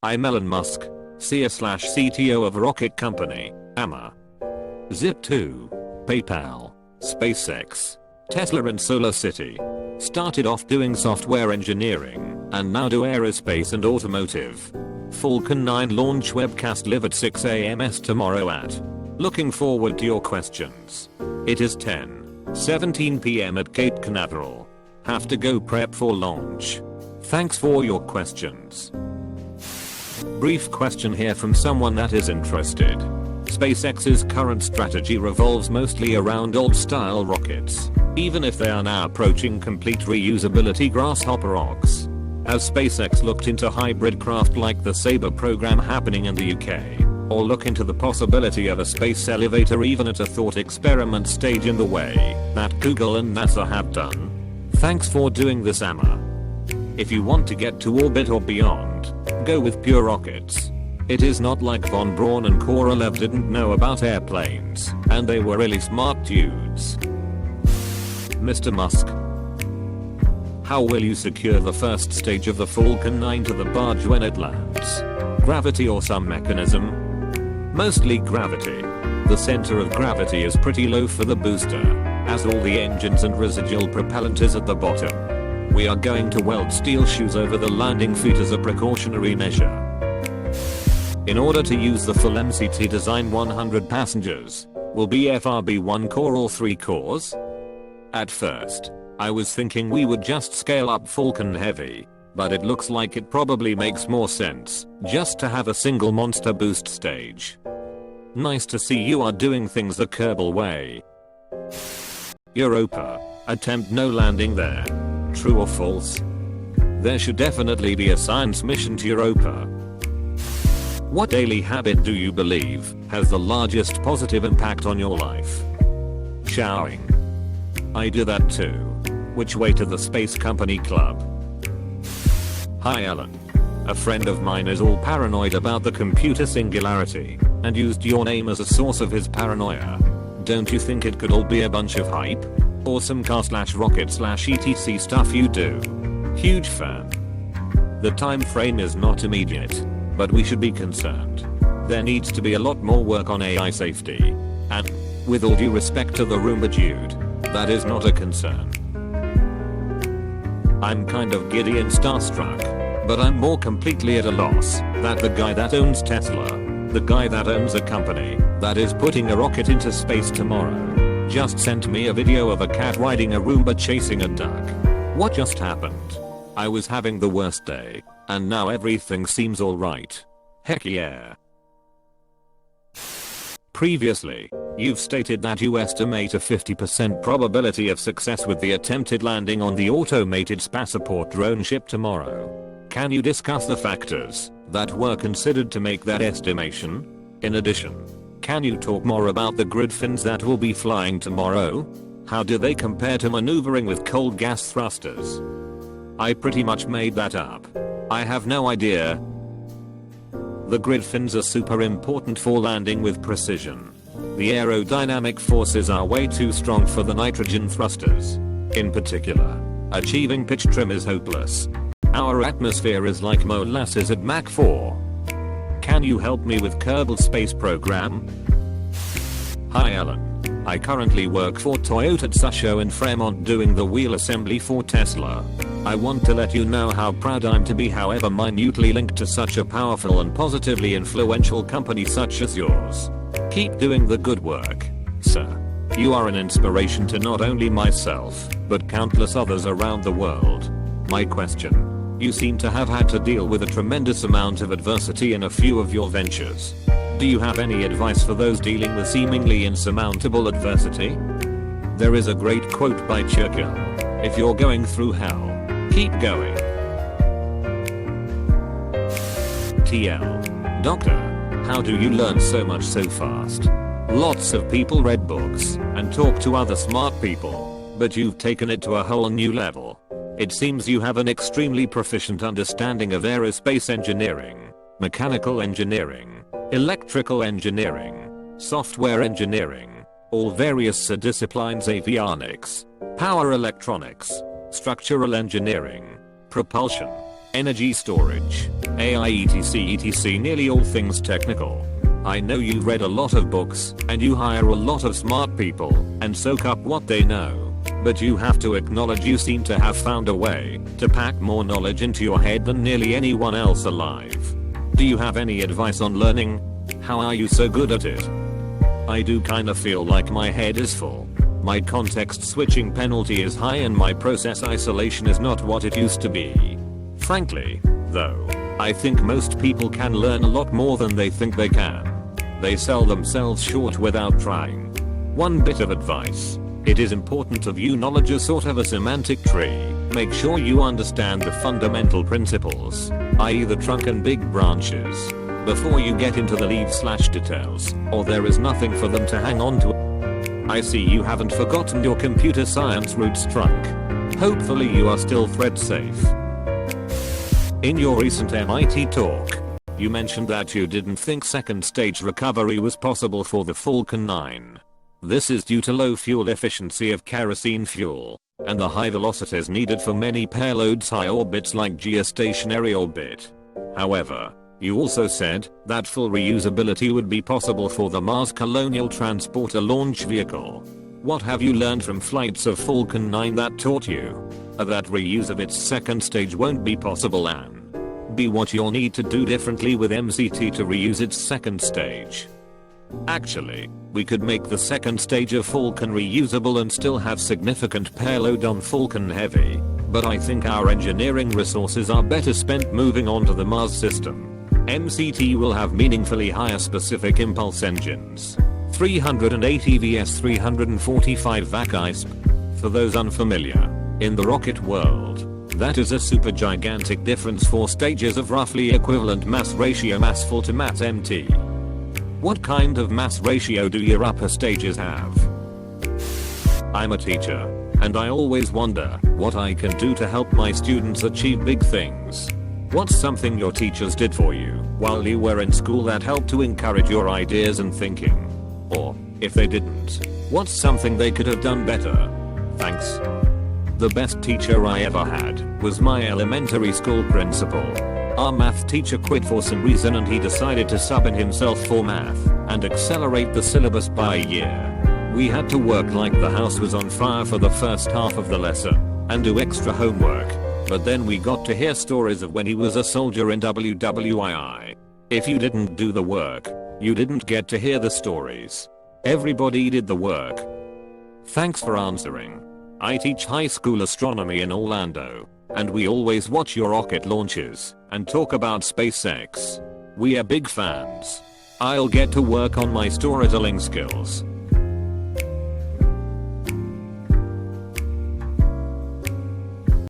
I'm Elon Musk, CEO/CTO of a rocket company, AMA. Zip2, PayPal, SpaceX, Tesla and Solar City. Started off doing software engineering, and now do aerospace and automotive. Falcon 9 launch webcast live at 6 a.m. tomorrow at. Looking forward to your questions. It is 10:17 p.m. at Cape Canaveral. Have to go prep for launch. Thanks for your questions. Brief question here from someone that is interested. SpaceX's current strategy revolves mostly around old-style rockets, even if they are now approaching complete reusability grasshopper rocks. Has SpaceX looked into hybrid craft like the Sabre program happening in the UK, or look into the possibility of a space elevator even at a thought experiment stage in the way that Google and NASA have done? Thanks for doing this, AMA. If you want to get to orbit or beyond, go with pure rockets. It is not like Von Braun and Korolev didn't know about airplanes, and they were really smart dudes. Mr. Musk, how will you secure the first stage of the Falcon 9 to the barge when it lands? Gravity or some mechanism? Mostly gravity. The center of gravity is pretty low for the booster, as all the engines and residual propellant is at the bottom. We are going to weld steel shoes over the landing feet as a precautionary measure. In order to use the full MCT design, 100 passengers. Will BFR be 1 core or 3 cores? At first, I was thinking we would just scale up Falcon Heavy, but it looks like it probably makes more sense just to have a single monster boost stage. Nice to see you are doing things the Kerbal way. Europa. Attempt no landing there. True or false? There should definitely be a science mission to Europa. What daily habit do you believe has the largest positive impact on your life? Showering. I do that too. Which way to the space company club? Hi Elon. A friend of mine is all paranoid about the computer singularity and used your name as a source of his paranoia. Don't you think it could all be a bunch of hype? Or some car/rocket/etc stuff you do? Huge fan. The time frame is not immediate, but we should be concerned. There needs to be a lot more work on AI safety. And, with all due respect to the Roomba dude, that is not a concern. I'm kind of giddy and starstruck, but I'm more completely at a loss that the guy that owns Tesla, the guy that owns a company that is putting a rocket into space tomorrow, just sent me a video of a cat riding a Roomba chasing a duck. What just happened? I was having the worst day, and now everything seems alright. Heck yeah. Previously, you've stated that you estimate a 50% probability of success with the attempted landing on the automated Spaceport drone ship tomorrow. Can you discuss the factors that were considered to make that estimation? In addition, can you talk more about the grid fins that will be flying tomorrow? How do they compare to maneuvering with cold gas thrusters? I pretty much made that up. I have no idea. The grid fins are super important for landing with precision. The aerodynamic forces are way too strong for the nitrogen thrusters. In particular, achieving pitch trim is hopeless. Our atmosphere is like molasses at Mach 4. Can you help me with Kerbal Space Program? Hi Elon. I currently work for Toyota Tsusho in Fremont doing the wheel assembly for Tesla. I want to let you know how proud I'm to be, however minutely linked to such a powerful and positively influential company such as yours. Keep doing the good work, sir. You are an inspiration to not only myself, but countless others around the world. My question. You seem to have had to deal with a tremendous amount of adversity in a few of your ventures. Do you have any advice for those dealing with seemingly insurmountable adversity? There is a great quote by Churchill. If you're going through hell, keep going. TL. Doctor, how do you learn so much so fast? Lots of people read books and talk to other smart people, but you've taken it to a whole new level. It seems you have an extremely proficient understanding of aerospace engineering, mechanical engineering, electrical engineering, software engineering, all various disciplines, avionics, power electronics, structural engineering, propulsion, energy storage, AI etc nearly all things technical. I know you read a lot of books and you hire a lot of smart people and soak up what they know, but you have to acknowledge you seem to have found a way to pack more knowledge into your head than nearly anyone else alive. Do you have any advice on learning? How are you so good at it? I do kinda feel like my head is full. My context switching penalty is high and my process isolation is not what it used to be. Frankly, though, I think most people can learn a lot more than they think they can. They sell themselves short without trying. One bit of advice. It is important to view knowledge as sort of a semantic tree. Make sure you understand the fundamental principles, i.e. the trunk and big branches, before you get into the leaves/details, or there is nothing for them to hang on to. I see you haven't forgotten your computer science roots trunk. Hopefully you are still thread safe. In your recent MIT talk, you mentioned that you didn't think second stage recovery was possible for the Falcon 9. This is due to low fuel efficiency of kerosene fuel, and the high velocities needed for many payloads high orbits like geostationary orbit. However, you also said that full reusability would be possible for the Mars Colonial Transporter launch vehicle. What have you learned from flights of Falcon 9 that taught you that reuse of its second stage won't be possible, and B, what you'll need to do differently with MCT to reuse its second stage? Actually, we could make the second stage of Falcon reusable and still have significant payload on Falcon Heavy, but I think our engineering resources are better spent moving on to the Mars system. MCT will have meaningfully higher specific impulse engines, 380 vs 345 vac-ISP. For those unfamiliar, in the rocket world, that is a super gigantic difference for stages of roughly equivalent mass ratio mass full to mass empty. What kind of mass ratio do your upper stages have? I'm a teacher, and I always wonder what I can do to help my students achieve big things. What's something your teachers did for you while you were in school that helped to encourage your ideas and thinking? Or, if they didn't, what's something they could have done better? Thanks. The best teacher I ever had was my elementary school principal. Our math teacher quit for some reason and he decided to sub in himself for math and accelerate the syllabus by a year. We had to work like the house was on fire for the first half of the lesson and do extra homework, but then we got to hear stories of when he was a soldier in WWII. If you didn't do the work, you didn't get to hear the stories. Everybody did the work. Thanks for answering. I teach high school astronomy in Orlando, and we always watch your rocket launches and talk about SpaceX. We are big fans. I'll get to work on my storytelling skills.